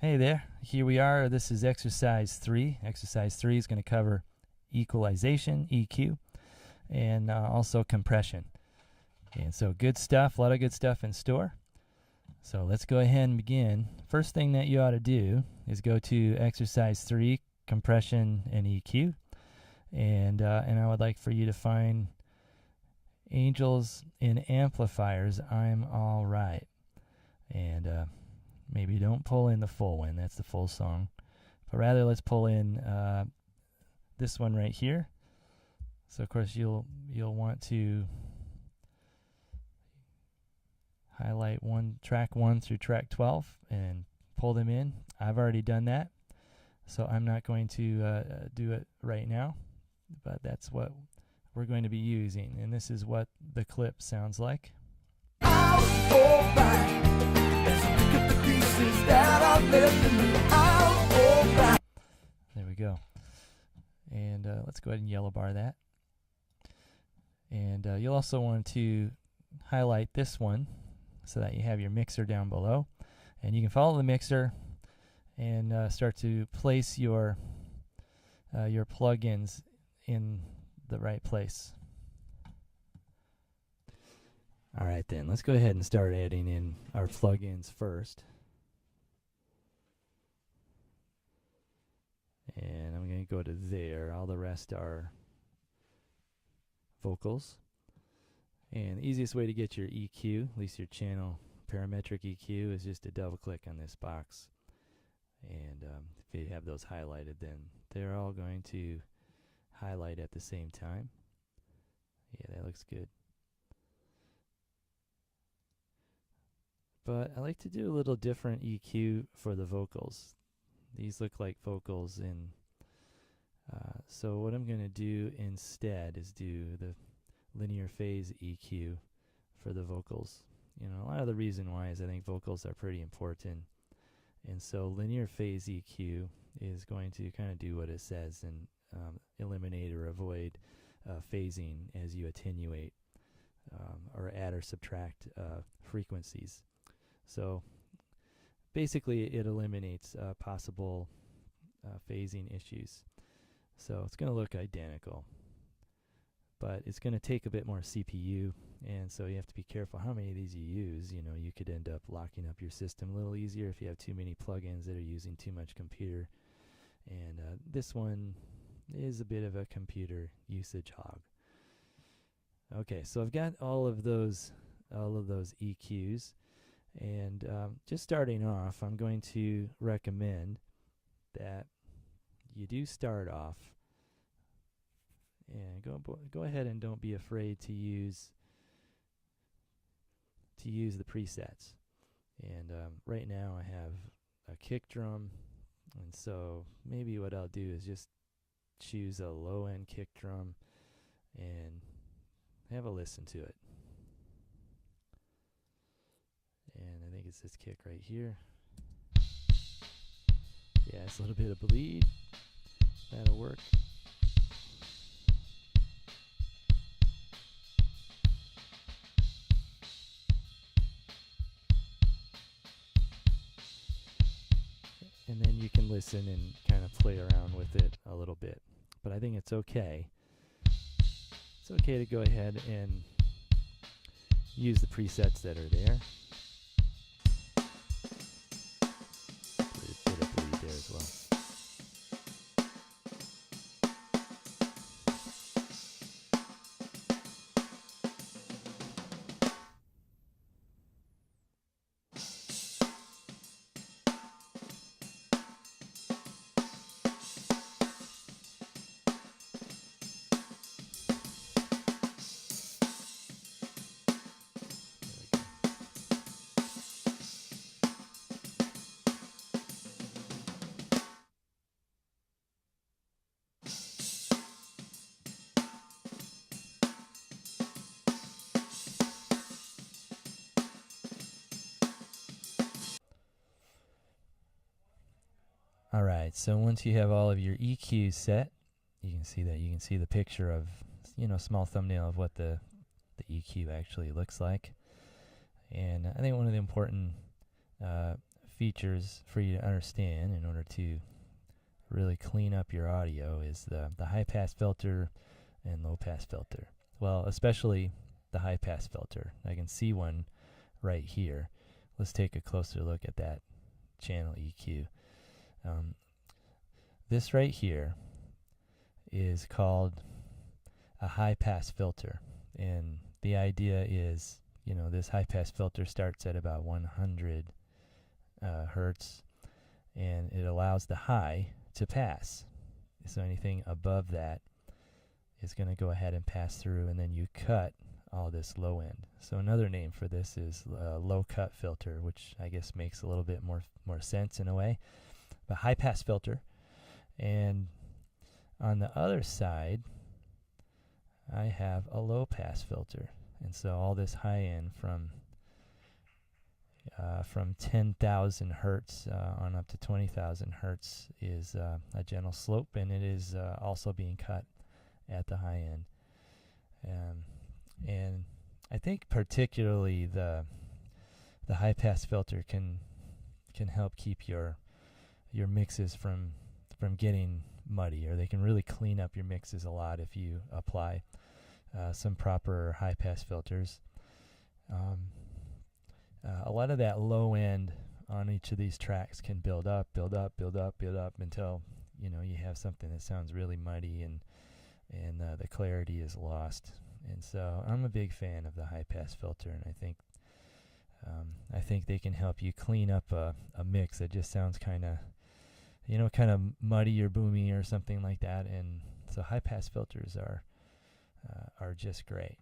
Hey there, here we are. This is exercise 3. Exercise 3 is going to cover equalization, EQ, and also compression. And so good stuff, a lot of good stuff in store. So let's go ahead and begin. First thing that you ought to do is go to exercise 3, compression and EQ. And I would like for you to find Angels in Amplifiers, I'm All Right. And maybe don't pull in the full one, that's the full song. But rather let's pull in this one right here. So of course you'll want to highlight track 1 through track 12 and pull them in. I've already done that, so I'm not going to do it right now, but that's what we're going to be using, and this is what the clip sounds like. There we go. And let's go ahead and yellow bar that. And you'll also want to highlight this one so that you have your mixer down below. And you can follow the mixer and start to place your plugins in the right place. All right then, let's go ahead and start adding in our plugins first. And I'm going to go to there. All the rest are vocals. And the easiest way to get your EQ, at least your channel parametric EQ, is just to double click on this box. And if you have those highlighted, then they're all going to highlight at the same time. Yeah, that looks good. But I like to do a little different EQ for the vocals. These look like vocals, and so what I'm going to do instead is do the linear phase EQ for the vocals. You know, a lot of the reason why is I think vocals are pretty important, and so linear phase EQ is going to kind of do what it says and eliminate or avoid phasing as you attenuate or add or subtract frequencies. So basically it eliminates possible phasing issues. So it's going to look identical, but it's going to take a bit more CPU, and so you have to be careful how many of these you use. You know, you could end up locking up your system a little easier if you have too many plugins that are using too much computer. And this one is a bit of a computer usage hog. Okay, so I've got all of those EQs, and just starting off, I'm going to recommend that you do start off and go ahead and don't be afraid to use the presets. And right now I have a kick drum, and so maybe what I'll do is just choose a low end kick drum and have a listen to it. And I think it's this kick right here. Yeah, it's a little bit of bleed. That'll work. And then you can listen and kind of play around with it a little bit. But I think it's okay. It's okay to go ahead and use the presets that are there. A bit of bleed there as well. All right, so once you have all of your EQs set, you can see that you can see the picture of, you know, small thumbnail of what the EQ actually looks like. And I think one of the important features for you to understand in order to really clean up your audio is the high pass filter and low pass filter. Well, especially the high pass filter. I can see one right here. Let's take a closer look at that channel EQ. This right here is called a high pass filter, and the idea is, you know, this high pass filter starts at about 100 hertz, and it allows the high to pass. So anything above that is going to go ahead and pass through, and then you cut all this low end. So another name for this is low cut filter, which I guess makes a little bit more sense in a way. But high pass filter. And on the other side, I have a low pass filter. And so all this high end from 10,000 hertz on up to 20,000 hertz is a gentle slope, and it is also being cut at the high end. And I think particularly the high pass filter can help keep your mixes from getting muddy, or they can really clean up your mixes a lot if you apply some proper high pass filters. A lot of that low end on each of these tracks can build up until, you know, you have something that sounds really muddy and the clarity is lost. And so I'm a big fan of the high pass filter, and I think they can help you clean up a mix that just sounds kind of muddy or boomy or something like that. And so high pass filters are just great.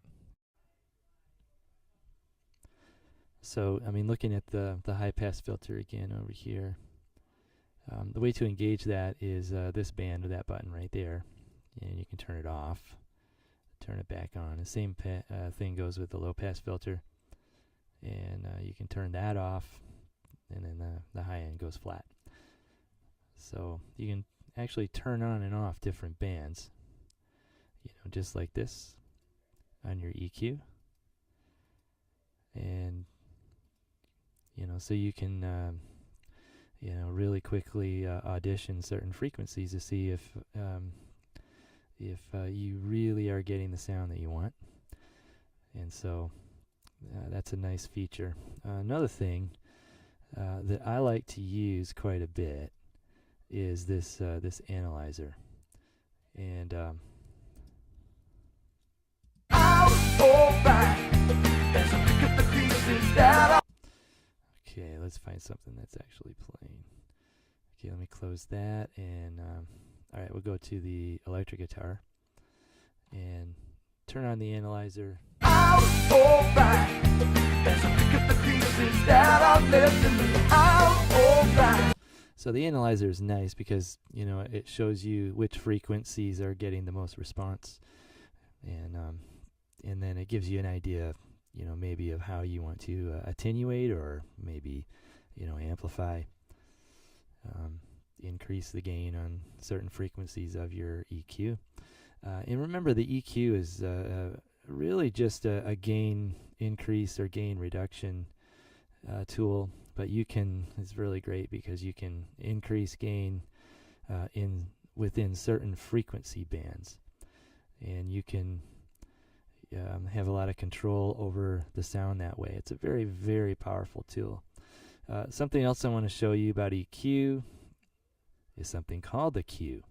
So, I mean, looking at the high pass filter again over here, the way to engage that is this band or that button right there, and you can turn it off, turn it back on. The same thing goes with the low pass filter, and you can turn that off, and then the high end goes flat. So you can actually turn on and off different bands, you know, just like this on your EQ. And you know, so you can you know, really quickly audition certain frequencies to see if you really are getting the sound that you want. And so that's a nice feature. Another thing that I like to use quite a bit is this analyzer. And okay, let's find something that's actually playing. Okay, let me close that, and all right, we'll go to the electric guitar and turn on the analyzer. So the analyzer is nice because, you know, it shows you which frequencies are getting the most response, and then it gives you an idea, you know, maybe of how you want to attenuate, or maybe, you know, amplify, increase the gain on certain frequencies of your EQ. And remember, the EQ is really just a gain increase or gain reduction tool, but it's really great because you can increase gain within certain frequency bands, and you can have a lot of control over the sound that way. It's a very, very powerful tool. Something else I want to show you about EQ is something called the Q.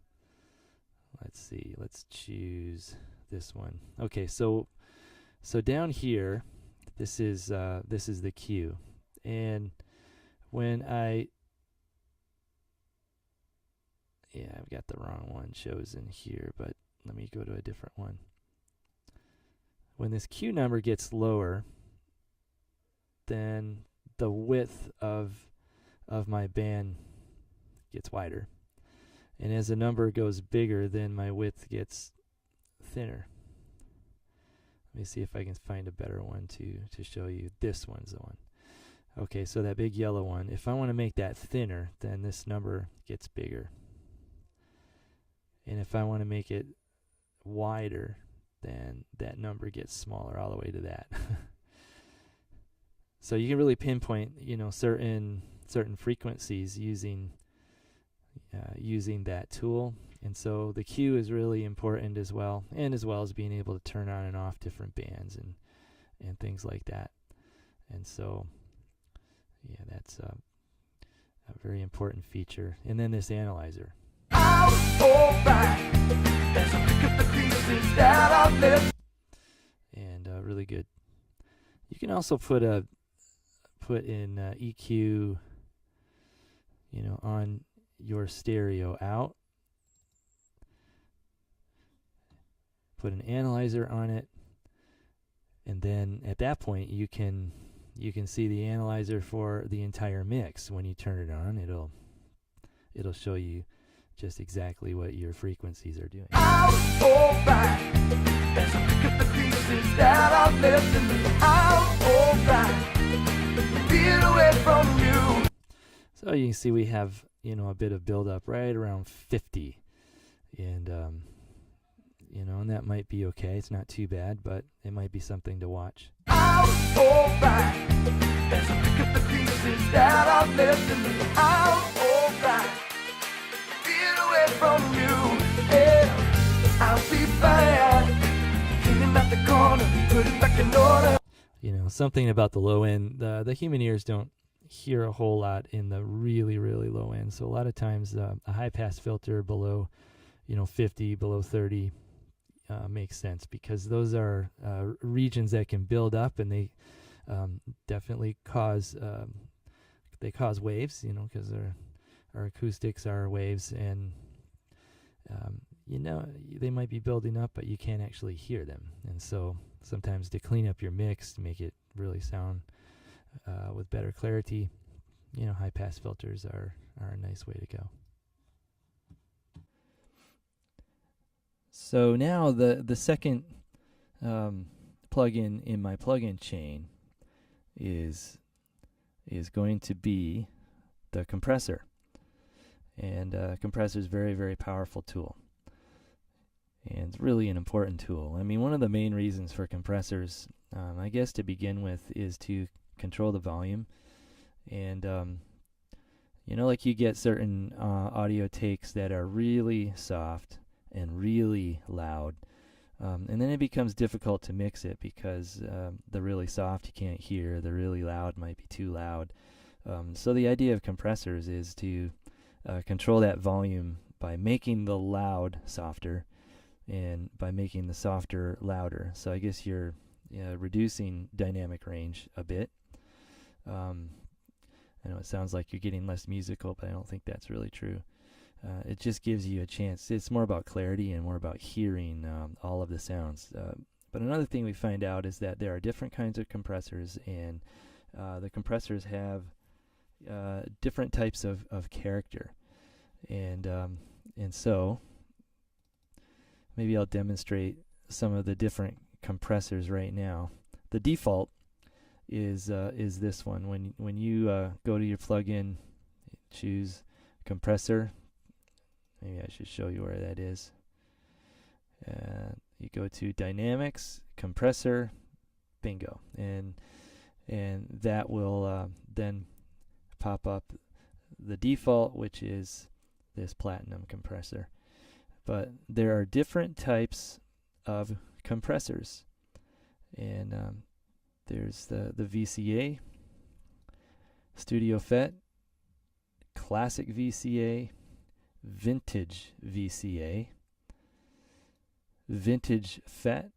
Let's see, let's choose this one. Okay, so down here, this is the Q, and when I've got the wrong one chosen here, but let me go to a different one. When this Q number gets lower, then the width of my band gets wider. And as the number goes bigger, then my width gets thinner. Let me see if I can find a better one to show you. This one's the one. Okay, so that big yellow one, if I want to make that thinner, then this number gets bigger. And if I want to make it wider, then that number gets smaller all the way to that. So you can really pinpoint, you know, certain certain frequencies using that tool. And so the Q is really important as well, and as well as being able to turn on and off different bands and things like that. And so, yeah, that's a very important feature. And then this analyzer. And really good. You can also put in EQ, on your stereo out. Put an analyzer on it, and then at that point you can see the analyzer for the entire mix. When you turn it on, it'll show you just exactly what your frequencies are doing. So you can see we have a bit of buildup right around 50, and and that might be okay. It's not too bad, but it might be something to watch. Something about the low end. The human ears don't hear a whole lot in the really, really low end. So a lot of times a high-pass filter below 50, below 30 makes sense, because those are regions that can build up, and they definitely cause waves, because our acoustics are waves, and they might be building up, but you can't actually hear them. And so sometimes to clean up your mix, to make it really sound with better clarity, high-pass filters are a nice way to go. So now the second plugin in my plugin chain is going to be the compressor. And compressor is a very, very powerful tool. And it's really an important tool. I mean, one of the main reasons for compressors, I guess to begin with, is to control the volume. And like you get certain audio takes that are really soft and really loud, and then it becomes difficult to mix it, because the really soft you can't hear, the really loud might be too loud. So the idea of compressors is to control that volume by making the loud softer and by making the softer louder. So I guess you're reducing dynamic range a bit. I know it sounds like you're getting less musical, but I don't think that's really true. It just gives you a chance. It's more about clarity and more about hearing all of the sounds. But another thing we find out is that there are different kinds of compressors, and the compressors have different types of character. And so maybe I'll demonstrate some of the different compressors right now. The default is this one. When you go to your plugin, choose compressor. Maybe I should show you where that is. You go to dynamics, compressor, bingo, and that will then pop up the default, which is this platinum compressor. But there are different types of compressors, and there's the VCA, Studio FET, Classic VCA, Vintage VCA, Vintage FET,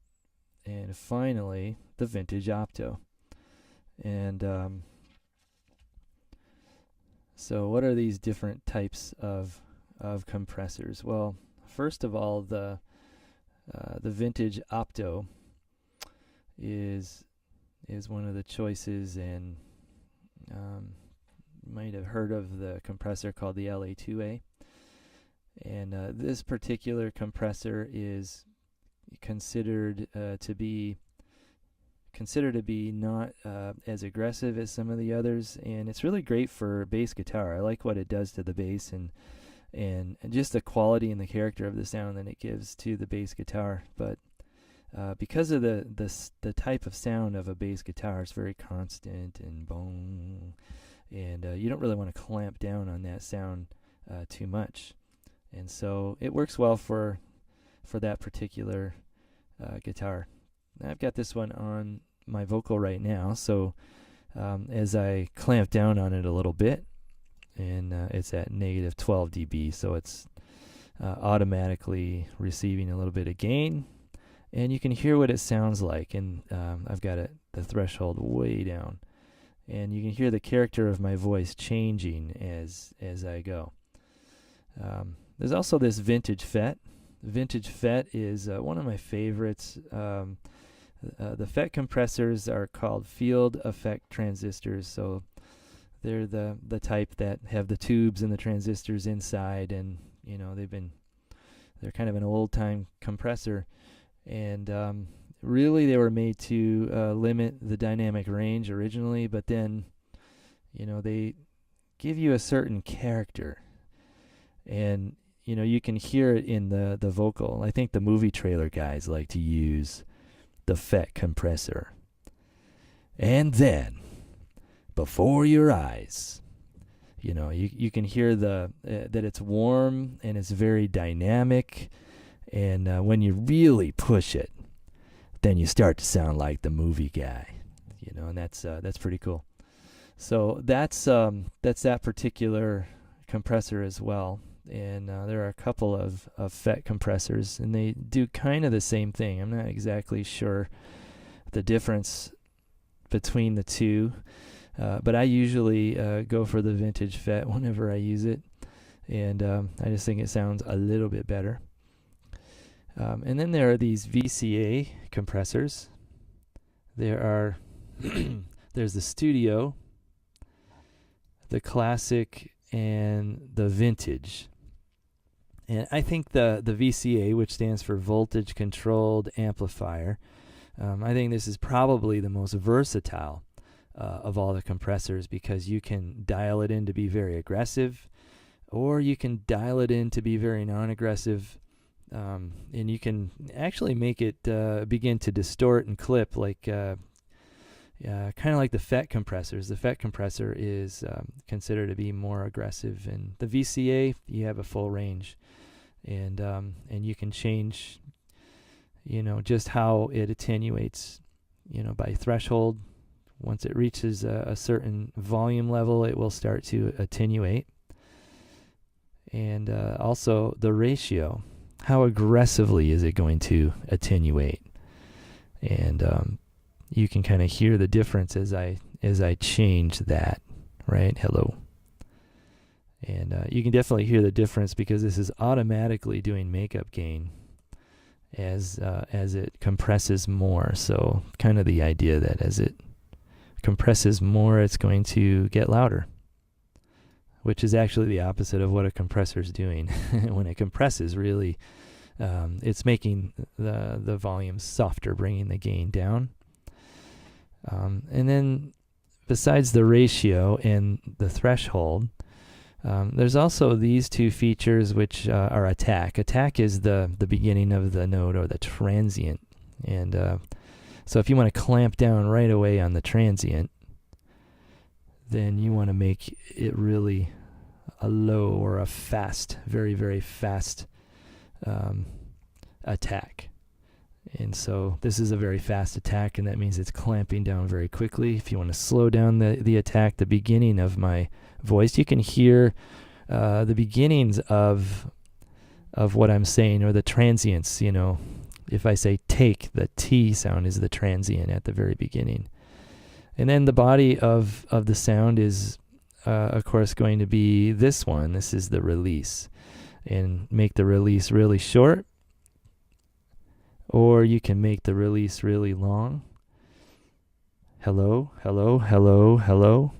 and finally the Vintage Opto. And so what are these different types of compressors? Well, first of all, the Vintage Opto is one of the choices, and you might have heard of the compressor called the LA2A. And this particular compressor is considered to be not as aggressive as some of the others, and it's really great for bass guitar. I like what it does to the bass, and just the quality and the character of the sound that it gives to the bass guitar. But because of the type of sound of a bass guitar, it's very constant and boom, and you don't really want to clamp down on that sound too much. And so it works well for that particular guitar. I've got this one on my vocal right now, so as I clamp down on it a little bit, and it's at negative 12 dB, so it's automatically receiving a little bit of gain, and you can hear what it sounds like. And I've got the threshold way down, and you can hear the character of my voice changing as I go. There's also this vintage FET. Vintage FET is one of my favorites. The FET compressors are called field effect transistors, so they're the type that have the tubes and the transistors inside, and they're kind of an old time compressor, and really they were made to limit the dynamic range originally, but then they give you a certain character, and you can hear it in the vocal. I think the movie trailer guys like to use the FET compressor. And then, before your eyes, you can hear that it's warm and it's very dynamic. And when you really push it, then you start to sound like the movie guy. And that's pretty cool. So that's that particular compressor as well. And there are a couple of FET compressors, and they do kind of the same thing. I'm not exactly sure the difference between the two, but I usually go for the vintage FET whenever I use it, and I just think it sounds a little bit better. And then there are these VCA compressors. There's the Studio, the Classic, and the Vintage. And I think the VCA, which stands for Voltage Controlled Amplifier, I think this is probably the most versatile of all the compressors, because you can dial it in to be very aggressive, or you can dial it in to be very non-aggressive, and you can actually make it begin to distort and clip, like kind of like the FET compressors. The FET compressor is considered to be more aggressive, and the VCA, you have a full range, and you can change, just how it attenuates, by threshold. Once it reaches a certain volume level, it will start to attenuate, and also the ratio. How aggressively is it going to attenuate? And you can kind of hear the difference as I change that, right? Hello. And you can definitely hear the difference, because this is automatically doing makeup gain as it compresses more. So kind of the idea that as it compresses more, it's going to get louder, which is actually the opposite of what a compressor is doing. When it compresses, really, it's making the volume softer, bringing the gain down. And then besides the ratio and the threshold, there's also these two features, which are attack. Attack is the beginning of the note, or the transient. And so if you want to clamp down right away on the transient, then you want to make it really a low or a fast, very, very fast attack. And so this is a very fast attack, and that means it's clamping down very quickly. If you want to slow down the attack, the beginning of my voice, you can hear the beginnings of what I'm saying, or the transients. If I say take, the T sound is the transient at the very beginning. And then the body of the sound is, of course, going to be this one. This is the release. And make the release really short, or you can make the release really long. Hello, hello, hello, hello.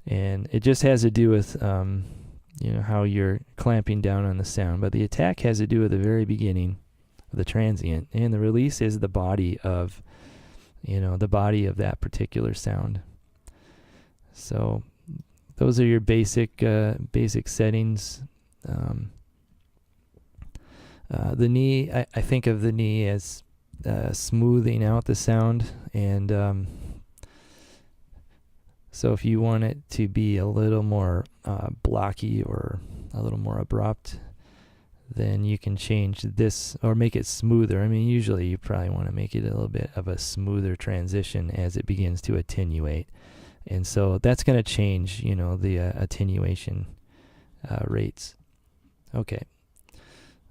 And it just has to do with how you're clamping down on the sound. But the attack has to do with the very beginning of the transient, and the release is the body of that particular sound. So those are your basic settings. The knee, I think of the knee as smoothing out the sound, and So if you want it to be a little more blocky or a little more abrupt, then you can change this or make it smoother. I mean, usually you probably want to make it a little bit of a smoother transition as it begins to attenuate. And so that's going to change, you know, the attenuation rates. Okay.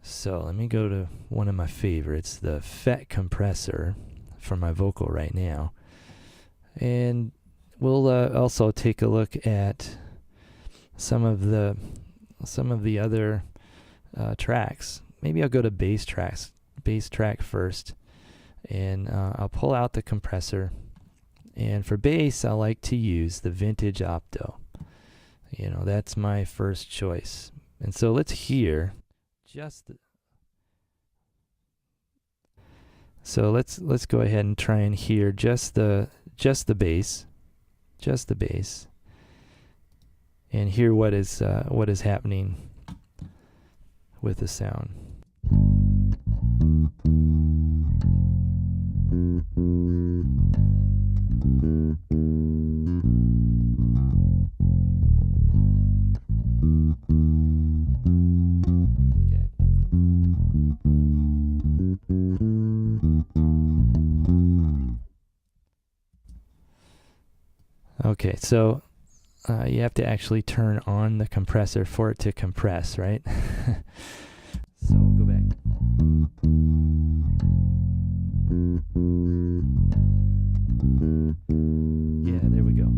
So let me go to one of my favorites, the FET compressor for my vocal right now. And we'll also take a look at some of the other tracks. Maybe I'll go to bass track first, and I'll pull out the compressor. And for bass, I like to use the vintage Opto. You know, that's my first choice. And so let's hear just. So let's go ahead and try and hear just the bass, and hear what is happening with the sound. Okay, so you have to actually turn on the compressor for it to compress, right? So we'll go back. Yeah, there we go.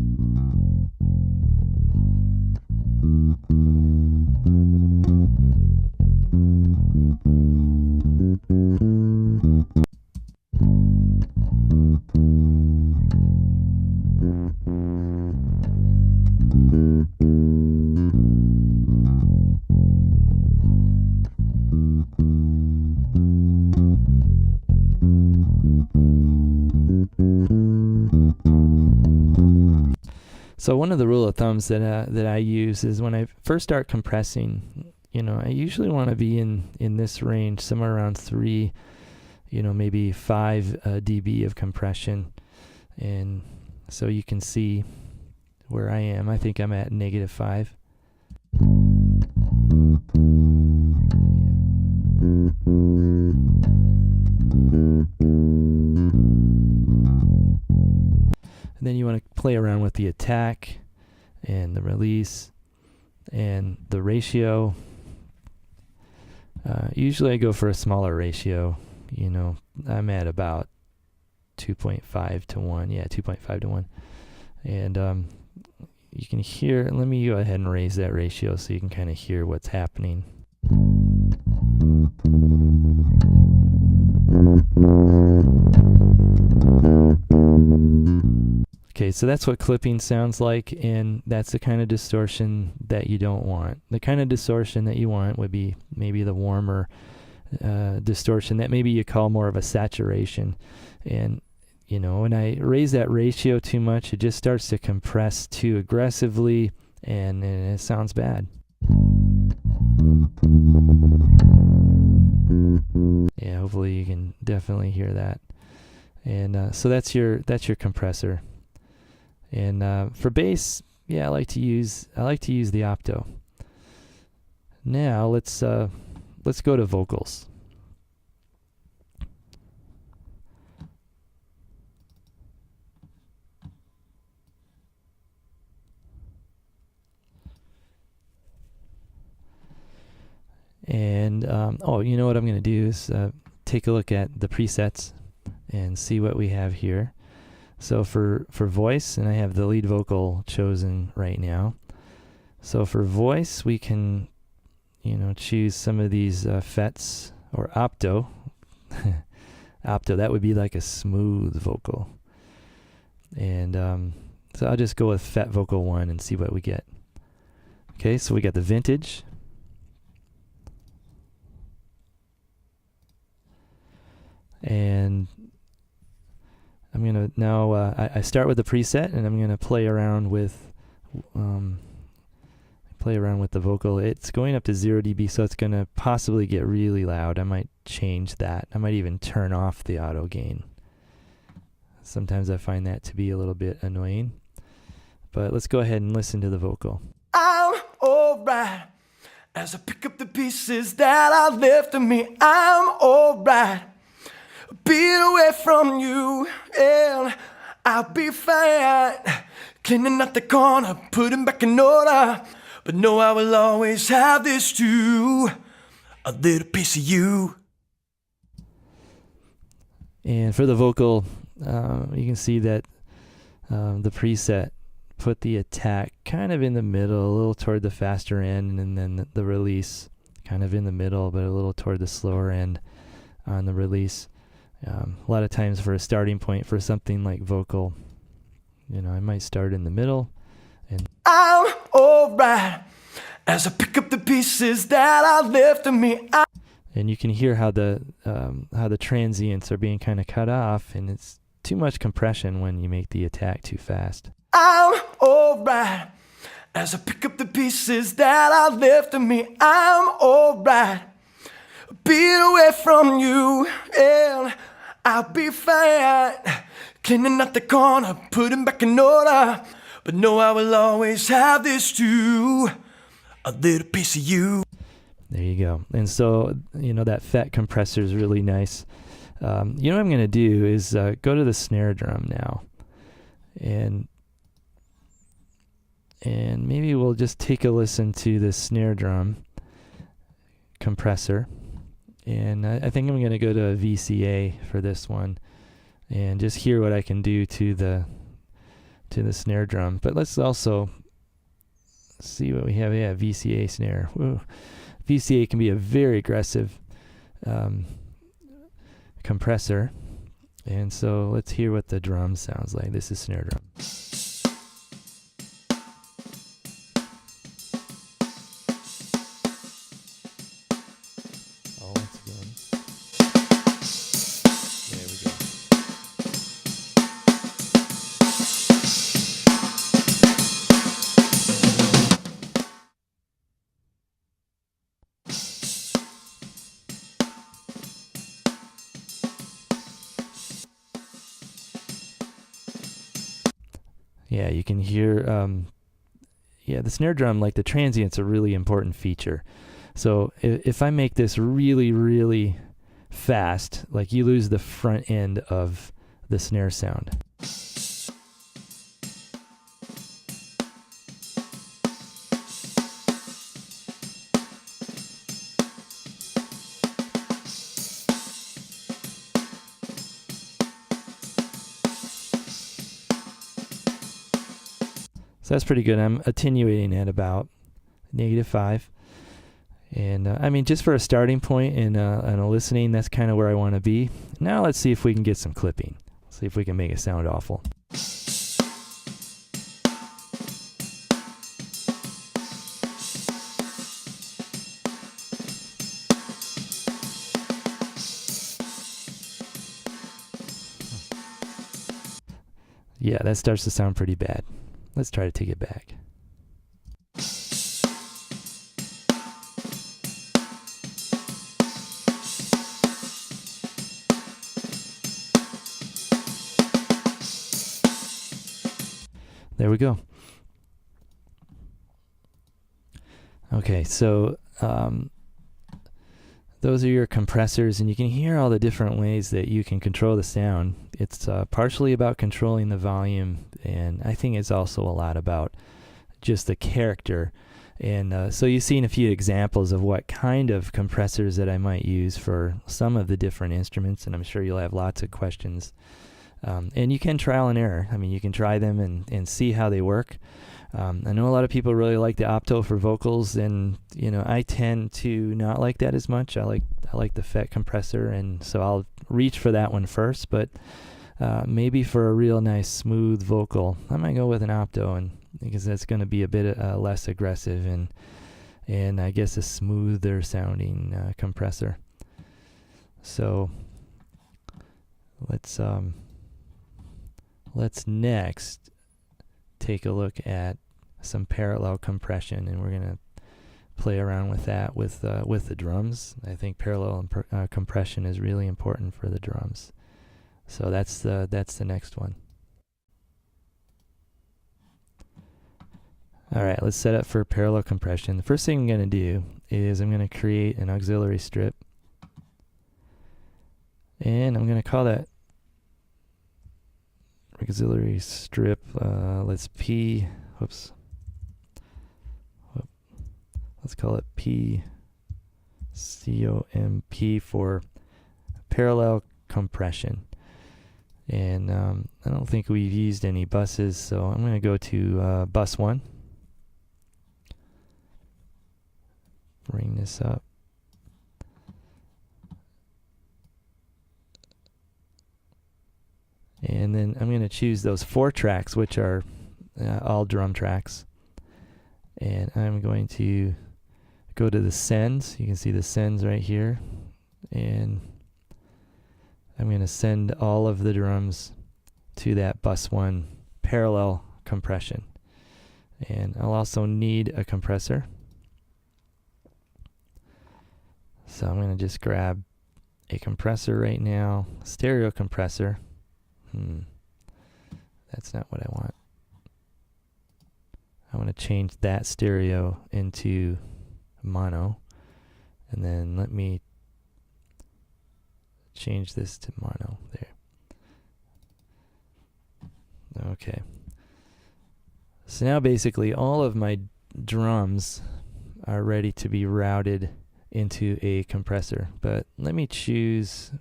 So one of the rule of thumbs that I use is when I first start compressing, you know, I usually want to be in this range, somewhere around 3, you know, maybe 5 dB of compression. And so you can see where I am. I think I'm at -5. And then you want to play around with the attack and the release and the ratio. Usually I go for a smaller ratio. You know, I'm at about 2.5 to 1. Yeah, 2.5 to 1. And you can hear, let me go ahead and raise that ratio so you can kind of hear what's happening. Okay, so that's what clipping sounds like, and that's the kind of distortion that you don't want. The kind of distortion that you want would be maybe the warmer distortion that maybe you call more of a saturation. And you know, when I raise that ratio too much, it just starts to compress too aggressively, and it sounds bad. Yeah, hopefully you can definitely hear that. And so that's your compressor. And for bass, yeah, I like to use the Opto. Now let's go to vocals. And you know what I'm going to do is take a look at the presets and see what we have here. So for voice, and I have the lead vocal chosen right now. So for voice, we can, you know, choose some of these FETs or Opto. Opto, that would be like a smooth vocal. And so I'll just go with FET vocal 1 and see what we get. Okay, so we got the vintage. And I'm going to now, I start with the preset, and I'm going to play around with the vocal. It's going up to 0 dB, so it's going to possibly get really loud. I might change that. I might even turn off the auto gain. Sometimes I find that to be a little bit annoying. But let's go ahead and listen to the vocal. I'm alright as I pick up the pieces that are left of me. I'm alright, be away from you, and I'll be fine. Cleaning up the corner, putting back in order. But no, I will always have this too, a little piece of you. And for the vocal, you can see that the preset put the attack kind of in the middle, a little toward the faster end, and then the release kind of in the middle, but a little toward the slower end on the release. A lot of times for a starting point for something like vocal, you know, I might start in the middle. And I'm alright as I pick up the pieces that are left of me. And you can hear how the transients are being kind of cut off, and it's too much compression when you make the attack too fast. I'm alright as I pick up the pieces that are left of me. I'm alright, be away from you, and I'll be fine. Cleaning up the corner, putting back in order. But no, I will always have this too, a little piece of you. There you go. And so, you know, that FET compressor is really nice. You know what I'm going to do is go to the snare drum now. And maybe we'll just take a listen to the snare drum compressor. And I think I'm going to go to a VCA for this one and just hear what I can do to the snare drum. But let's also see what we have. Yeah, VCA snare. Whoa. VCA can be a very aggressive compressor. And so let's hear what the drum sounds like. This is snare drum. Oh, once again. There we go. Yeah, you can hear, the snare drum, like the transient's a really important feature. So if I make this really, really fast, like you lose the front end of the snare sound. So that's pretty good. I'm attenuating at about -5. And I mean, just for a starting point and a listening, that's kind of where I want to be. Now let's see if we can get some clipping. See if we can make it sound awful. Yeah, that starts to sound pretty bad. Let's try to take it back. There we go. Okay, so those are your compressors, and you can hear all the different ways that you can control the sound. It's partially about controlling the volume, and I think it's also a lot about just the character. And so you've seen a few examples of what kind of compressors that I might use for some of the different instruments, and I'm sure you'll have lots of questions. And you can trial and error. I mean, you can try them and see how they work. I know a lot of people really like the Opto for vocals, and you know, I tend to not like that as much. I like the FET compressor, and so I'll reach for that one first. But maybe for a real nice smooth vocal, I might go with an Opto, and because that's going to be a bit less aggressive and I guess a smoother sounding compressor. So let's next take a look at some parallel compression, and we're going to play around with that with the drums. I think parallel compression is really important for the drums. So that's the next one. Alright, let's set up for parallel compression. The first thing I'm going to do is I'm going to create an auxiliary strip. And I'm going to call that auxiliary strip, let's call it PCOMP for parallel compression. And I don't think we've used any buses, so I'm going to go to bus 1. Bring this up. And then I'm going to choose those 4 tracks, which are all drum tracks. And I'm going to go to the sends. You can see the sends right here. And I'm going to send all of the drums to that bus 1 parallel compression. And I'll also need a compressor. So I'm going to just grab a compressor right now, stereo compressor. That's not what I want. I want to change that stereo into mono. And then let me change this to mono there. Okay. So now basically all of my drums are ready to be routed into a compressor. But let me choose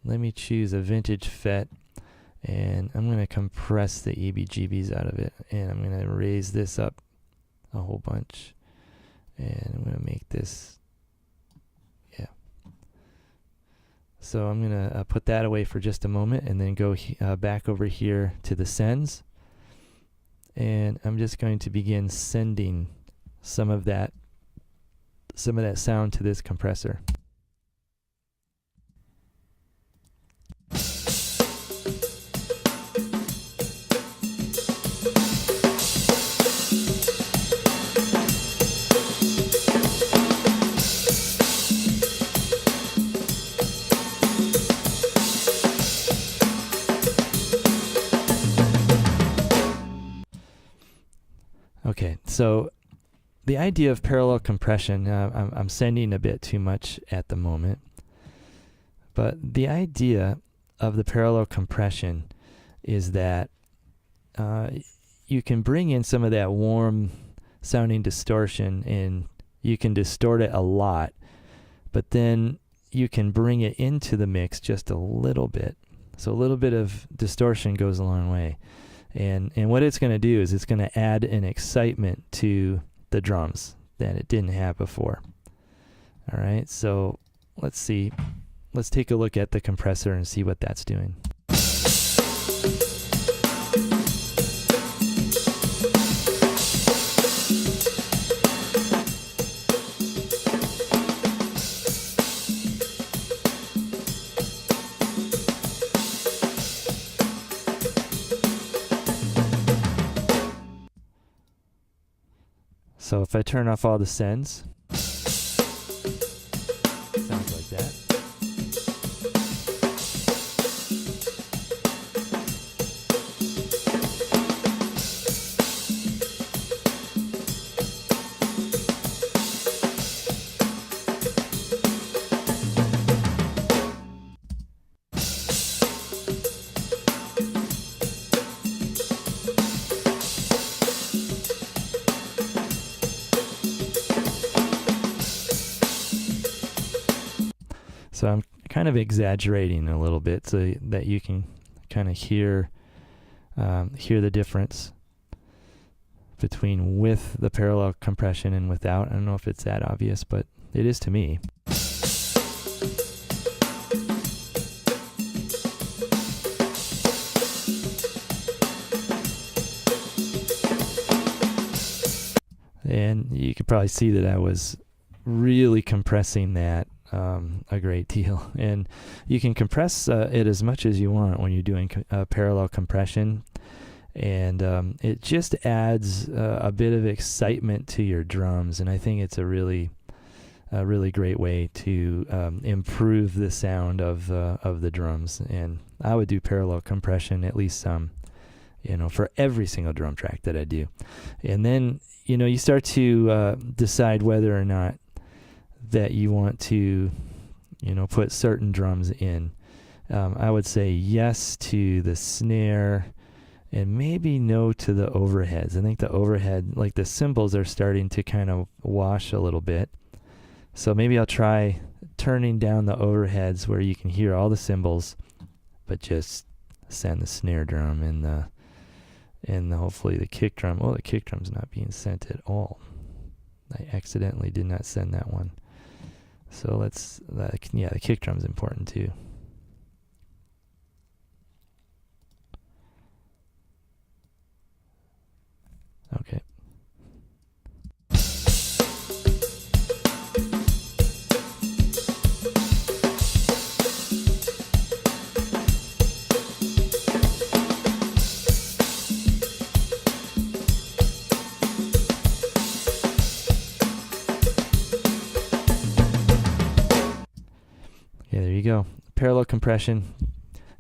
a vintage FET, and I'm going to compress the EBGBs out of it, and I'm going to raise this up a whole bunch, and I'm going to make this, yeah. So I'm going to put that away for just a moment, and then go back over here to the sends, and I'm just going to begin sending some of that sound to this compressor. Okay, so the idea of parallel compression, I'm sending a bit too much at the moment, but the idea of the parallel compression is that you can bring in some of that warm sounding distortion, and you can distort it a lot, but then you can bring it into the mix just a little bit. So a little bit of distortion goes a long way. And what it's going to do is it's going to add an excitement to the drums that it didn't have before. All right, so let's see. Let's take a look at the compressor and see what that's doing. So if I turn off all the sends, sounds like that. So I'm kind of exaggerating a little bit so that you can kind of hear the difference between with the parallel compression and without. I don't know if it's that obvious, but it is to me. And you could probably see that I was really compressing that a great deal, and you can compress it as much as you want when you're doing parallel compression, and it just adds a bit of excitement to your drums, and I think it's a really great way to improve the sound of the drums. And I would do parallel compression at least for every single drum track that I do. And then, you start to decide whether or not that you want to, put certain drums in. I would say yes to the snare and maybe no to the overheads. I think the overhead, like the cymbals, are starting to kind of wash a little bit. So maybe I'll try turning down the overheads where you can hear all the cymbals, but just send the snare drum and hopefully the kick drum. Oh, the kick drum's not being sent at all. I accidentally did not send that one. So the kick drum's important too. Okay. Yeah, there you go. Parallel compression.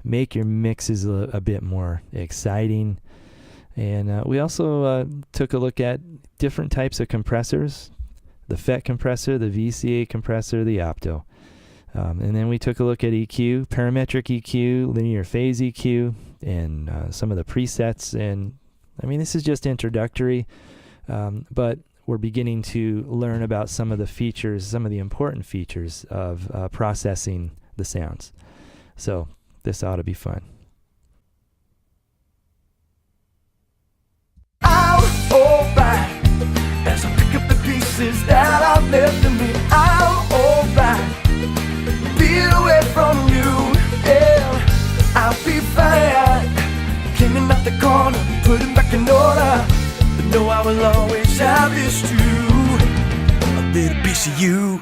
Make your mixes a bit more exciting. And we also took a look at different types of compressors, the FET compressor, the VCA compressor, the Opto. And then we took a look at EQ, parametric EQ, linear phase EQ, and some of the presets. And I mean, this is just introductory, but we're beginning to learn about some of the features, some of the important features of processing the sounds. So this ought to be fun. Alright, as I pick up the pieces that are left in me, I'm alright. Being away from you, yeah, I'll be fine. Cleaning up the corner, putting back in order, but know I will always have this too, a little piece of you.